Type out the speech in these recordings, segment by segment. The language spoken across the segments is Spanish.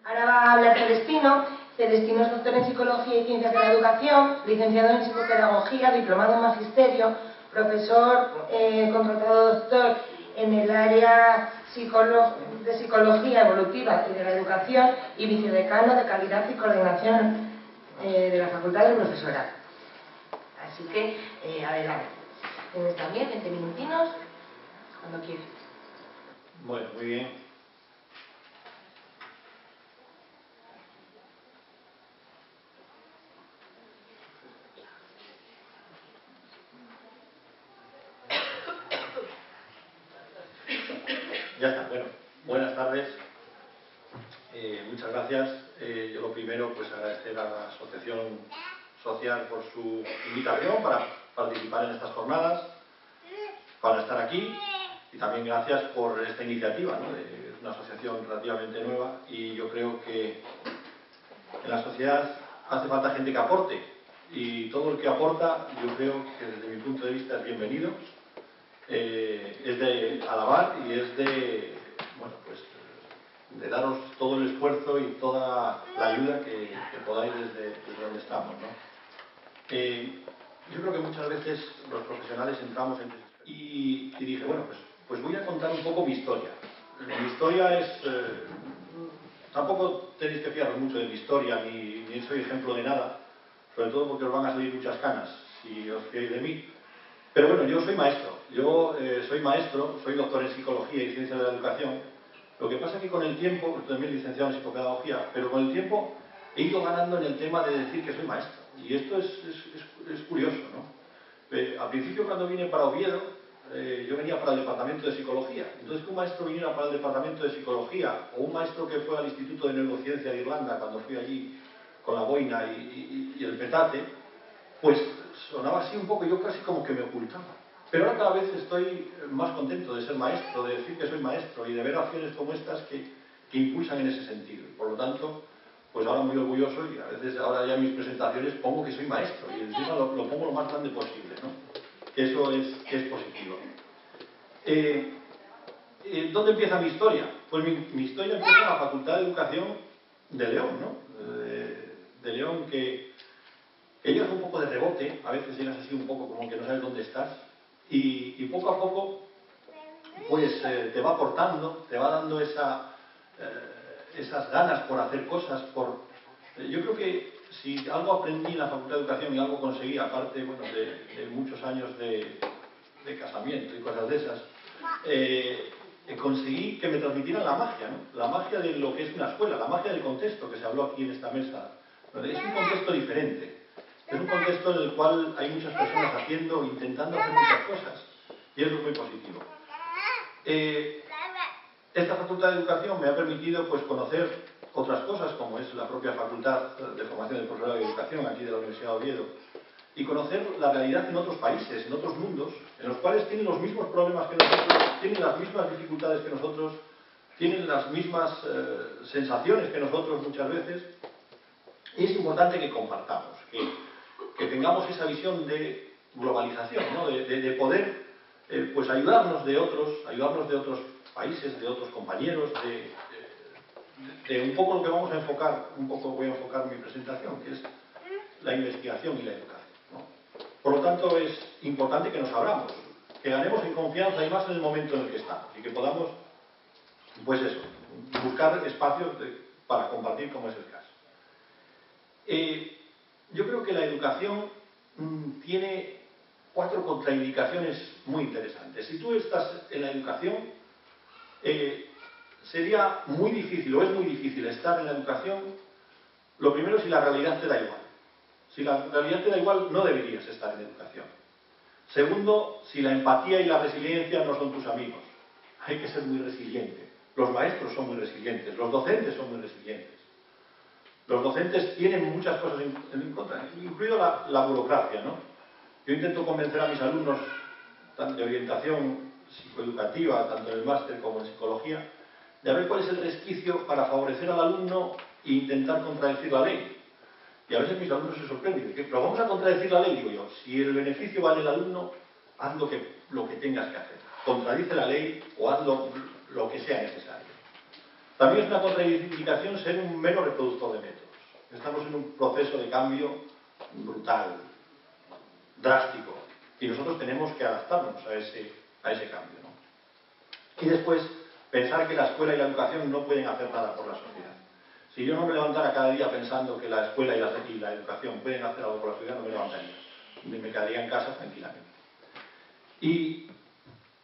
Ahora va a hablar Celestino. Celestino es doctor en Psicología y Ciencias de la Educación, licenciado en Psicopedagogía, diplomado en Magisterio, profesor contratado doctor en el área de Psicología Evolutiva y de la Educación y vicedecano de Calidad y Coordinación de la Facultad del Profesorado. Así que, adelante. Tienes también 20 minutinos, cuando quieras. Bueno, muy bien. Ya está, bueno, buenas tardes, muchas gracias. Yo lo primero, pues agradecer a la Asociación Social por su invitación para participar en estas jornadas, para estar aquí, y también gracias por esta iniciativa, ¿no? Es una asociación relativamente nueva y yo creo que en la sociedad hace falta gente que aporte, y todo el que aporta, yo creo que desde mi punto de vista es bienvenido. Es de alabar y es de, bueno, pues, de daros todo el esfuerzo y toda la ayuda que podáis desde donde estamos, ¿no? Yo creo que muchas veces los profesionales entramos en... Y dije, bueno, pues voy a contar un poco mi historia. Mi historia es... tampoco tenéis que fiaros mucho de mi historia, ni soy ejemplo de nada, sobre todo porque os van a salir muchas canas si os fiáis de mí. Pero bueno, yo soy maestro, soy doctor en Psicología y Ciencias de la Educación. Lo que pasa es que con el tiempo, también licenciado en Psicopedagogía, pero con el tiempo he ido ganando en el tema de decir que soy maestro. Y esto es curioso, ¿no? Al principio, cuando vine para Oviedo, yo venía para el departamento de Psicología. Entonces, que un maestro viniera para el departamento de Psicología, o un maestro que fue al Instituto de Neurociencia de Irlanda, cuando fui allí con la boina y el petate, pues sonaba así un poco, yo casi como que me ocultaba. Pero ahora cada vez estoy más contento de ser maestro, de decir que soy maestro y de ver acciones como estas que impulsan en ese sentido. Y por lo tanto, pues ahora muy orgulloso, y a veces ahora ya en mis presentaciones pongo que soy maestro y encima lo pongo lo más grande posible, ¿no? Que eso es positivo. ¿Dónde empieza mi historia? Pues mi historia empieza en la Facultad de Educación de León, ¿no? De León, que llegas un poco de rebote, a veces llegas así un poco como que no sabes dónde estás, y poco a poco pues te va aportando, te va dando esas ganas por hacer cosas. Yo creo que si algo aprendí en la Facultad de Educación y algo conseguí, aparte, bueno, de muchos años de casamiento y cosas de esas, conseguí que me transmitieran la magia, ¿no? La magia de lo que es una escuela, la magia del contexto que se habló aquí en esta mesa. Es un contexto diferente. Es un contexto en el cual hay muchas personas intentando hacer muchas cosas, y eso es muy positivo. Esta Facultad de Educación me ha permitido, pues, conocer otras cosas, como es la propia Facultad de Formación del Profesorado de Educación, aquí de la Universidad de Oviedo, y conocer la realidad en otros países, en otros mundos, en los cuales tienen los mismos problemas que nosotros, tienen las mismas dificultades que nosotros, tienen las mismas sensaciones que nosotros muchas veces, y es importante que compartamos, que tengamos esa visión de globalización, ¿no? de poder pues ayudarnos de otros países, de otros compañeros, de un poco lo que vamos a enfocar, voy a enfocar mi presentación, que es la investigación y la educación, ¿no? Por lo tanto, es importante que nos abramos, que ganemos en confianza y más en el momento en el que estamos, y que podamos, pues eso, buscar espacios para compartir, como es el caso. Yo creo que la educación tiene 4 contraindicaciones muy interesantes. Si tú estás en la educación, sería muy difícil, o es muy difícil estar en la educación. Lo primero, si la realidad te da igual. Si la realidad te da igual, no deberías estar en educación. Segundo, si la empatía y la resiliencia no son tus amigos. Hay que ser muy resiliente. Los maestros son muy resilientes, los docentes son muy resilientes. Los docentes tienen muchas cosas en contra, incluido la burocracia, ¿no? Yo intento convencer a mis alumnos, tanto de orientación psicoeducativa, tanto en el máster como en psicología, de ver cuál es el resquicio para favorecer al alumno e intentar contradecir la ley. Y a veces mis alumnos se sorprenden, pero vamos a contradecir la ley, digo yo. Si el beneficio vale el alumno, haz lo que tengas que hacer. Contradice la ley o haz lo que sea necesario. También es una contraindicación ser un mero reproductor de métodos. Estamos en un proceso de cambio brutal, drástico, y nosotros tenemos que adaptarnos a ese cambio, ¿no? Y después, pensar que la escuela y la educación no pueden hacer nada por la sociedad. Si yo no me levantara cada día pensando que la escuela y la educación pueden hacer algo por la sociedad, no me levantaría. Me quedaría en casa tranquilamente. ¿Y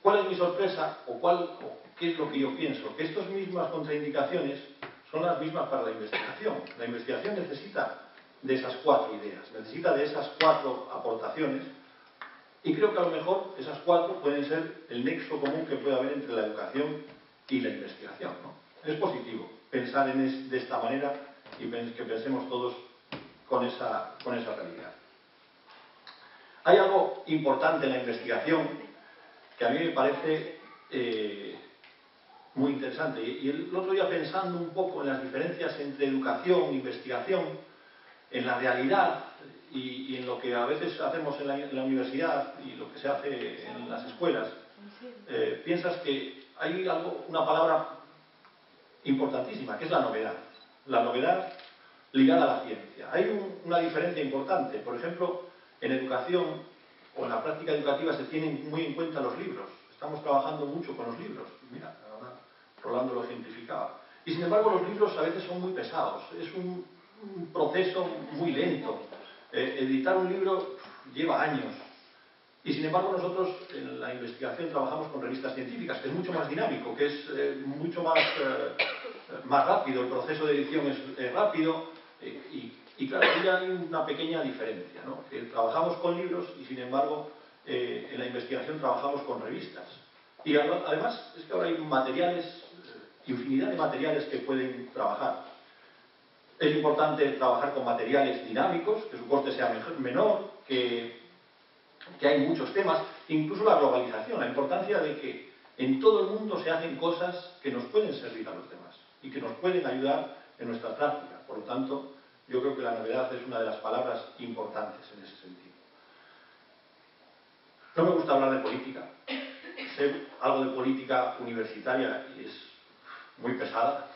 cuál es mi sorpresa? ¿O qué es lo que yo pienso? Que estas mismas contraindicaciones son las mismas para la investigación. La investigación necesita de esas 4 ideas, necesita de esas 4 aportaciones, y creo que a lo mejor esas 4 pueden ser el nexo común que puede haber entre la educación y la investigación, ¿no? Es positivo pensar de esta manera y que pensemos todos con esa realidad. Hay algo importante en la investigación que a mí me parece muy interesante. Y el otro día, pensando un poco en las diferencias entre educación e investigación, en la realidad y en lo que a veces hacemos en la universidad y lo que se hace en las escuelas, piensas que hay una palabra importantísima, que es la novedad. La novedad ligada a la ciencia. Hay una diferencia importante. Por ejemplo, en educación o en la práctica educativa se tienen muy en cuenta los libros. Estamos trabajando mucho con los libros. Mira, ahora Rolando lo ejemplificaba. Y sin embargo los libros a veces son muy pesados. Es un proceso muy lento. Editar un libro lleva años. Y sin embargo nosotros en la investigación trabajamos con revistas científicas, que es mucho más dinámico, que es mucho más rápido, el proceso de edición es rápido, y claro, ahí hay una pequeña diferencia, ¿no? Trabajamos con libros y sin embargo en la investigación trabajamos con revistas. Y además es que ahora hay materiales, infinidad de materiales que pueden trabajar. Es importante trabajar con materiales dinámicos, que su coste sea menor, que hay muchos temas, incluso la globalización, la importancia de que en todo el mundo se hacen cosas que nos pueden servir a los demás y que nos pueden ayudar en nuestra práctica. Por lo tanto, yo creo que la novedad es una de las palabras importantes en ese sentido. No me gusta hablar de política. Sé algo de política universitaria y es muy pesada.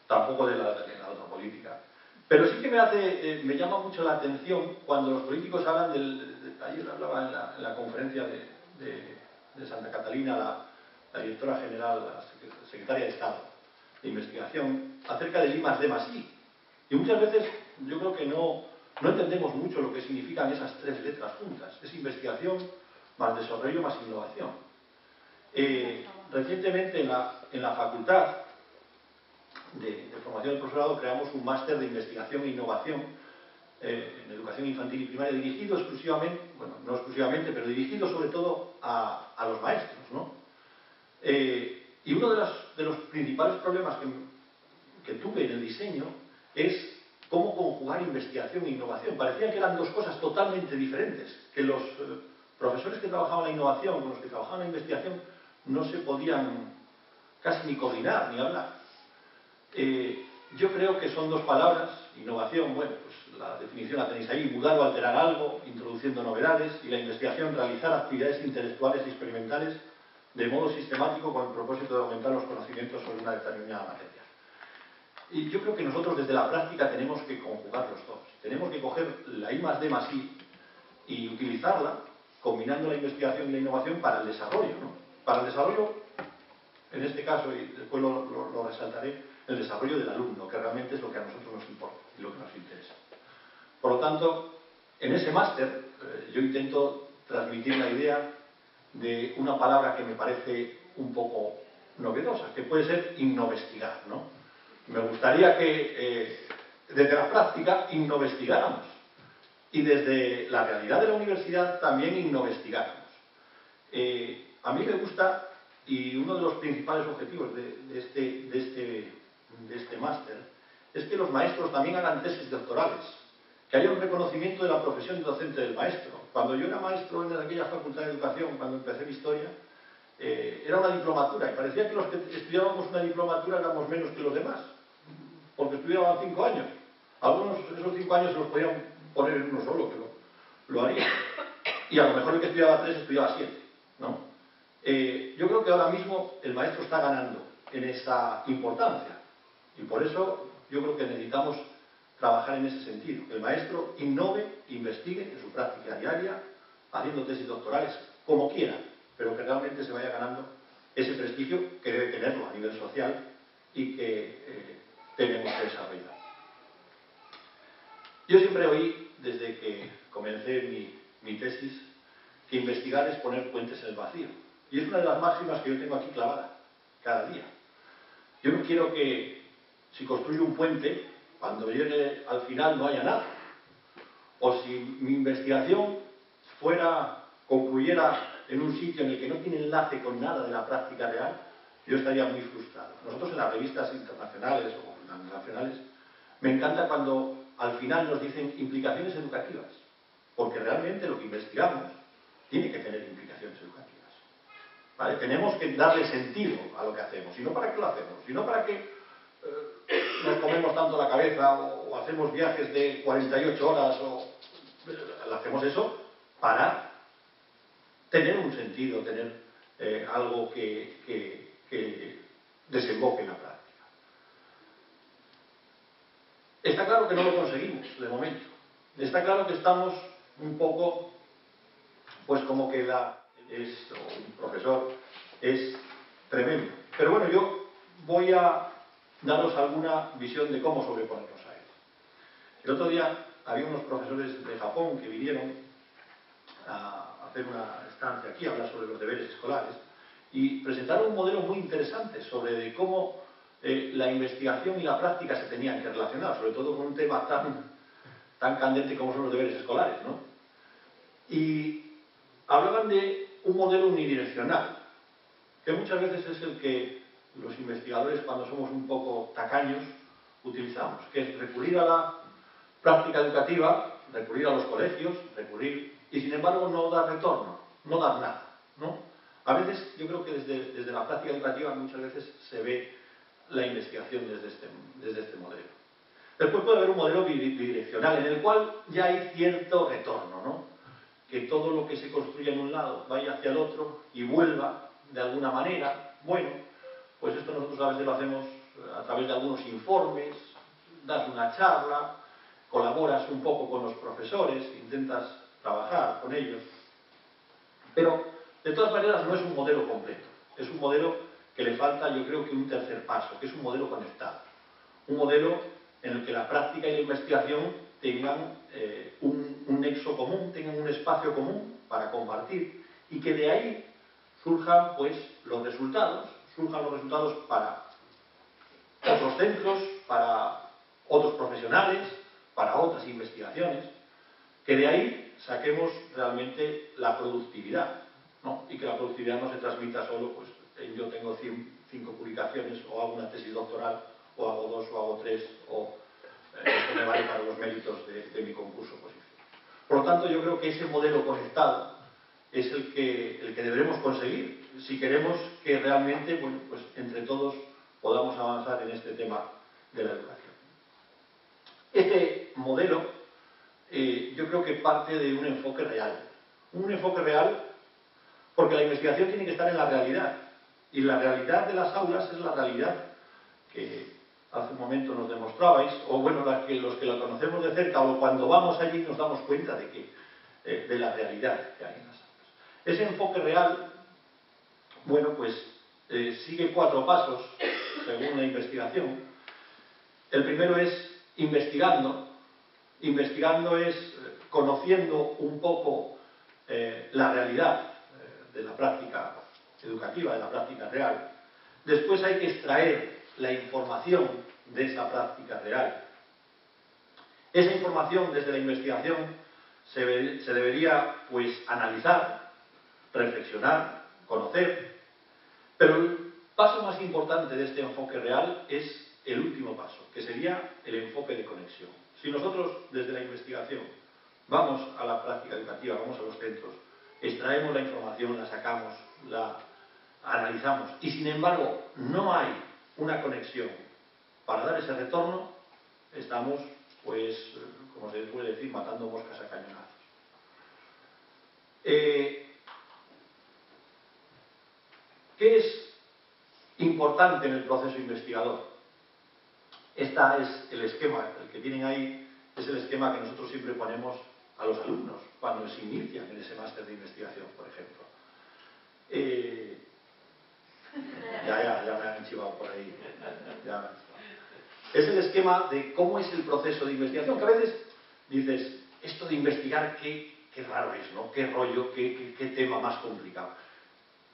Tampoco de la otra política. Pero sí que me llama mucho la atención cuando los políticos hablan ayer hablaba en la conferencia de Santa Catalina la directora general, la secretaria de Estado de Investigación, acerca del I+D+I. Y muchas veces yo creo que no entendemos mucho lo que significan esas 3 letras juntas. Es investigación más desarrollo más innovación. Recientemente en la facultad de formación del profesorado creamos un máster de investigación e innovación en educación infantil y primaria, dirigido exclusivamente, bueno, no exclusivamente, pero dirigido sobre todo a los maestros, ¿no? Y uno de los principales problemas que tuve en el diseño es cómo conjugar investigación e innovación. Parecía que eran 2 cosas totalmente diferentes, que los profesores que trabajaban la innovación con los que trabajaban la investigación no se podían casi ni coordinar ni hablar. Yo creo que son 2 palabras, innovación, bueno, pues la definición la tenéis ahí, mudar o alterar algo, introduciendo novedades, y la investigación, realizar actividades intelectuales y experimentales de modo sistemático con el propósito de aumentar los conocimientos sobre una determinada materia. Y yo creo que nosotros desde la práctica tenemos que conjugar los 2. Tenemos que coger la I+D+I y utilizarla, combinando la investigación y la innovación para el desarrollo, ¿no? Para el desarrollo, en este caso, y después lo resaltaré, el desarrollo del alumno, que realmente es lo que a nosotros nos importa y lo que nos interesa. Por lo tanto, en ese máster yo intento transmitir la idea de una palabra que me parece un poco novedosa, que puede ser innovestigar, ¿no? Me gustaría que desde la práctica innovestigáramos y desde la realidad de la universidad también innovestigáramos. A mí me gusta, y uno de los principales objetivos de este máster es que los maestros también hagan tesis doctorales, que haya un reconocimiento de la profesión docente del maestro. Cuando yo era maestro en aquella facultad de educación, cuando empecé mi historia, era una diplomatura, y parecía que los que estudiábamos una diplomatura éramos menos que los demás, porque estudiaban 5 años. Algunos esos 5 años se los podían poner en uno solo, que lo harían. Y a lo mejor el que estudiaba 3 estudiaba 7, ¿no? Yo creo que ahora mismo el maestro está ganando en esa importancia. Y por eso yo creo que necesitamos trabajar en ese sentido, que el maestro innove, investigue en su práctica diaria, haciendo tesis doctorales, como quiera, pero que realmente se vaya ganando ese prestigio que debe tenerlo a nivel social y que tenemos que desarrollar. Yo siempre oí, desde que comencé mi tesis, que investigar es poner puentes en el vacío. Y es una de las máximas que yo tengo aquí clavada, cada día. Yo no quiero que, si construyo un puente, cuando llegue al final no haya nada. O si mi investigación concluyera en un sitio en el que no tiene enlace con nada de la práctica real, yo estaría muy frustrado. Nosotros en las revistas internacionales o nacionales, me encanta cuando al final nos dicen implicaciones educativas, porque realmente lo que investigamos tiene que tener implicaciones educativas. ¿Vale? Tenemos que darle sentido a lo que hacemos, y no para qué lo hacemos, sino para que nos comemos tanto la cabeza o hacemos viajes de 48 horas hacemos eso para tener un sentido, tener algo que desemboque en la práctica. Está claro que no lo conseguimos de momento. Está claro que estamos un poco, pues como que un profesor es tremendo. Pero bueno, yo voy a daros alguna visión de cómo sobreponernos a él. El otro día había unos profesores de Japón que vinieron a hacer una estancia aquí, a hablar sobre los deberes escolares, y presentaron un modelo muy interesante sobre de cómo la investigación y la práctica se tenían que relacionar, sobre todo con un tema tan candente como son los deberes escolares, ¿no? Y hablaban de un modelo unidireccional, que muchas veces es el que los investigadores, cuando somos un poco tacaños, utilizamos, que es recurrir a la práctica educativa, recurrir a los colegios, y sin embargo no dar retorno, no dar nada, ¿no? A veces yo creo que desde la práctica educativa muchas veces se ve la investigación desde este modelo. Después puede haber un modelo bidireccional en el cual ya hay cierto retorno, ¿no? Que todo lo que se construye en un lado vaya hacia el otro y vuelva de alguna manera. Bueno, pues esto nosotros a veces lo hacemos a través de algunos informes, das una charla, colaboras un poco con los profesores, intentas trabajar con ellos, pero de todas maneras no es un modelo completo, es un modelo que le falta, yo creo, que un tercer paso, que es un modelo conectado, un modelo en el que la práctica y la investigación tengan un nexo común, tengan un espacio común para compartir, y que de ahí surjan pues los resultados para otros centros, para otros profesionales, para otras investigaciones, que de ahí saquemos realmente la productividad, ¿no? Y que la productividad no se transmita solo, pues yo tengo 5 publicaciones, o hago una tesis doctoral, o hago 2, o hago 3, o esto me vale para los méritos de mi concurso positivo. Por lo tanto, yo creo que ese modelo conectado es el que deberemos conseguir si queremos que realmente, bueno, pues entre todos podamos avanzar en este tema de la educación. Este modelo yo creo que parte de un enfoque real. Un enfoque real porque la investigación tiene que estar en la realidad. Y la realidad de las aulas es la realidad que hace un momento nos demostrabais, o bueno, los que la conocemos de cerca, o cuando vamos allí nos damos cuenta de la realidad que hay en las aulas. Ese enfoque real, bueno, pues sigue 4 pasos, según la investigación. El primero es investigando. Investigando es conociendo un poco la realidad de la práctica educativa, de la práctica real. Después hay que extraer la información de esa práctica real. Esa información desde la investigación se debería pues analizar, reflexionar, conocer, pero el paso más importante de este enfoque real es el último paso, que sería el enfoque de conexión. Si nosotros desde la investigación vamos a la práctica educativa, vamos a los centros, extraemos la información, la sacamos, la analizamos, y sin embargo no hay una conexión para dar ese retorno, estamos, pues, como se puede decir, matando moscas a cañonazos. ¿Qué es importante en el proceso investigador. Este es el esquema, el que tienen ahí, es el esquema que nosotros siempre ponemos a los alumnos cuando se inician en ese máster de investigación, por ejemplo. Ya me han chivado por ahí. Es el esquema de cómo es el proceso de investigación, que a veces dices, esto de investigar, qué raro es, ¿no? Qué rollo, qué tema más complicado.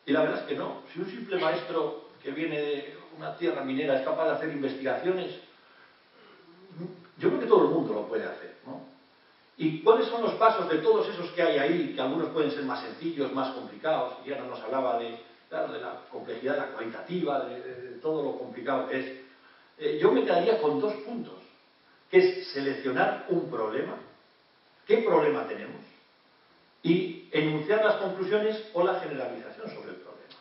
Y la verdad es que no. Si un simple maestro que viene de una tierra minera es capaz de hacer investigaciones, yo creo que todo el mundo lo puede hacer, ¿no? ¿Y cuáles son los pasos de todos esos que hay ahí, que algunos pueden ser más sencillos, más complicados? Y ahora nos hablaba claro, de la complejidad, la cualitativa, de todo lo complicado que es. Yo me quedaría con 2 puntos, que es seleccionar un problema, qué problema tenemos, y enunciar las conclusiones o la generalización sobre el problema.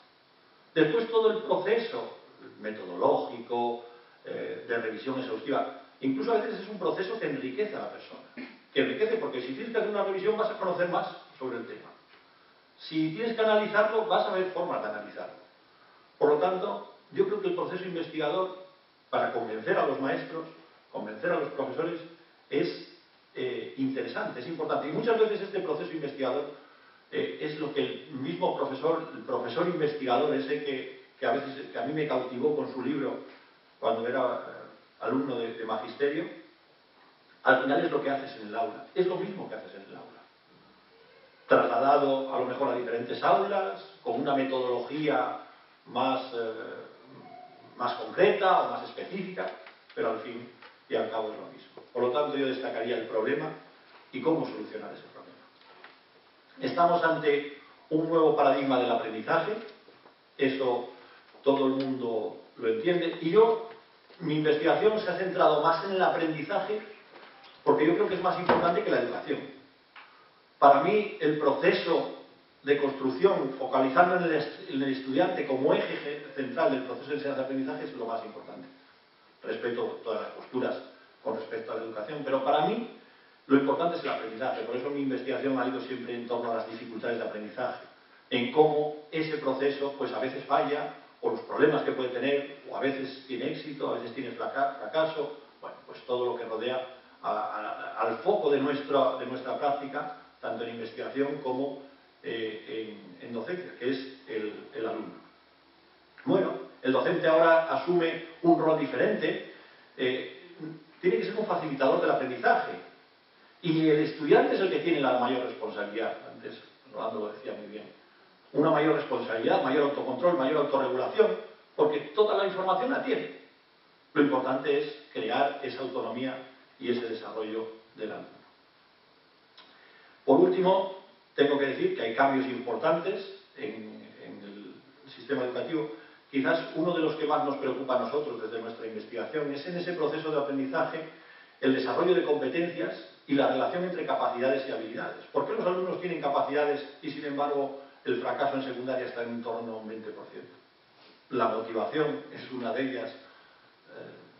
Después todo el proceso metodológico, de revisión exhaustiva, incluso a veces es un proceso que enriquece a la persona. Que enriquece porque si tienes que hacer una revisión vas a conocer más sobre el tema. Si tienes que analizarlo, vas a ver formas de analizarlo. Por lo tanto, yo creo que el proceso investigador, para convencer a los maestros, convencer a los profesores, es interesante, es importante. Y muchas veces este proceso investigador es lo que el mismo profesor, el profesor investigador ese que a mí me cautivó con su libro cuando era alumno de magisterio, al final es lo que haces en el aula. Es lo mismo que haces en el aula. Trasladado a lo mejor a diferentes aulas, con una metodología más concreta o más específica, pero al fin y al cabo es lo mismo. Por lo tanto, yo destacaría el problema y cómo solucionar ese problema. Estamos ante un nuevo paradigma del aprendizaje, eso todo el mundo lo entiende, y mi investigación se ha centrado más en el aprendizaje porque yo creo que es más importante que la educación. Para mí, el proceso de construcción, focalizando en el estudiante como eje central del proceso de enseñanza-aprendizaje, es lo más importante. Respeto todas las posturas con respecto a la educación, pero para mí lo importante es el aprendizaje. Por eso mi investigación ha ido siempre en torno a las dificultades de aprendizaje, en cómo ese proceso pues a veces falla, o los problemas que puede tener, o a veces tiene éxito, a veces tiene fracaso, bueno, pues todo lo que rodea al foco de nuestra práctica, tanto en investigación como en docencia, que es el alumno. Bueno, el docente ahora asume un rol diferente, tiene que ser un facilitador del aprendizaje, y el estudiante es el que tiene la mayor responsabilidad. Antes Rolando lo decía muy bien. Una mayor responsabilidad, mayor autocontrol, mayor autorregulación, porque toda la información la tiene. Lo importante es crear esa autonomía y ese desarrollo del alumno. Por último, tengo que decir que hay cambios importantes en el sistema educativo. Quizás uno de los que más nos preocupa a nosotros desde nuestra investigación es en ese proceso de aprendizaje el desarrollo de competencias y la relación entre capacidades y habilidades. ¿Por qué los alumnos tienen capacidades y sin embargo el fracaso en secundaria está en torno a un 20%? La motivación es una de ellas.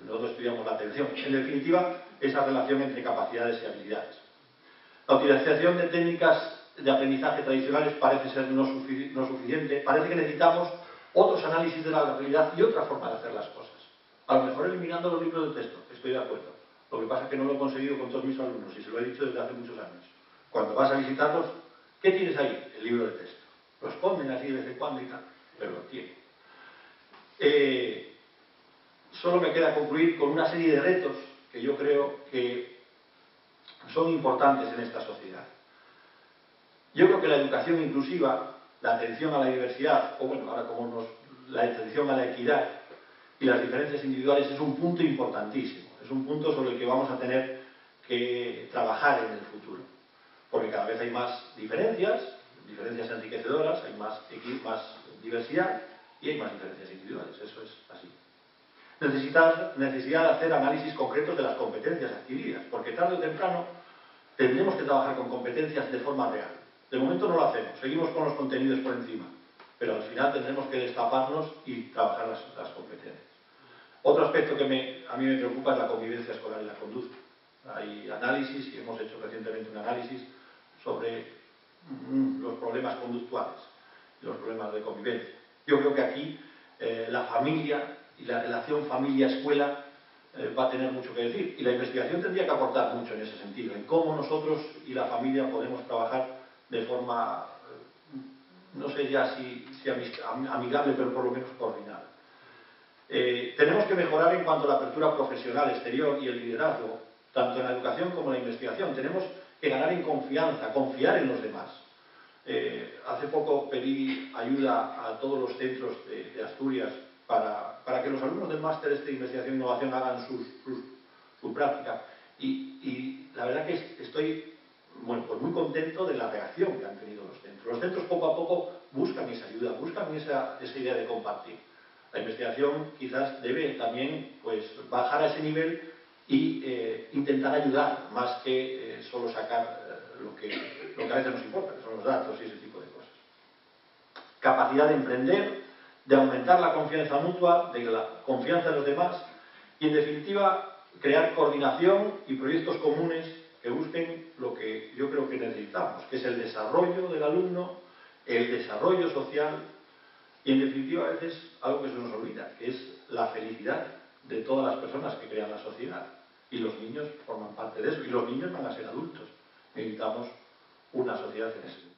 Nosotros estudiamos la atención. En definitiva, esa relación entre capacidades y habilidades. La utilización de técnicas de aprendizaje tradicionales parece ser no suficiente. Parece que necesitamos otros análisis de la realidad y otra forma de hacer las cosas. A lo mejor eliminando los libros de texto, estoy de acuerdo. Lo que pasa es que no lo he conseguido con todos mis alumnos y se lo he dicho desde hace muchos años. Cuando vas a visitarlos, ¿qué tienes ahí? El libro de texto. Lo esconden así de vez en cuando y tal, pero lo tienen. Solo me queda concluir con una serie de retos que yo creo que son importantes en esta sociedad. Yo creo que la educación inclusiva, la atención a la diversidad, o bueno, ahora la atención a la equidad y las diferencias individuales es un punto importantísimo. Es un punto sobre el que vamos a tener que trabajar en el futuro. Porque cada vez hay más diferencias enriquecedoras, hay más diversidad y hay más diferencias individuales. Eso es así. Necesidad de hacer análisis concretos de las competencias adquiridas, porque tarde o temprano tendremos que trabajar con competencias de forma real. De momento no lo hacemos, seguimos con los contenidos por encima, pero al final tendremos que destaparnos y trabajar las competencias. Otro aspecto que a mí me preocupa es la convivencia escolar y la conducta. Hay análisis, y hemos hecho recientemente un análisis sobre los problemas conductuales, los problemas de convivencia. Yo creo que aquí la familia y la relación familia-escuela va a tener mucho que decir. Y la investigación tendría que aportar mucho en ese sentido, en cómo nosotros y la familia podemos trabajar de forma, no sé ya si amigable, pero por lo menos coordinada. Tenemos que mejorar en cuanto a la apertura profesional exterior y el liderazgo, tanto en la educación como en la investigación. Tenemos que ganar en confianza, confiar en los demás. Hace poco pedí ayuda a todos los centros de Asturias para que los alumnos del máster de investigación e innovación hagan su práctica. Y la verdad que estoy pues muy contento de la reacción que han tenido los centros. Los centros poco a poco buscan esa ayuda, buscan esa idea de compartir. La investigación quizás debe también pues, bajar a ese nivel y intentar ayudar más que solo sacar lo que a veces nos importa, que son los datos y ese tipo de cosas. Capacidad de emprender, de aumentar la confianza mutua, de la confianza en los demás y, en definitiva, crear coordinación y proyectos comunes que busquen lo que yo creo que necesitamos, que es el desarrollo del alumno, el desarrollo social y, en definitiva, a veces algo que se nos olvida, que es la felicidad de todas las personas que crean la sociedad. Y los niños forman parte de eso, y los niños van a ser adultos. Necesitamos una sociedad en ese sentido.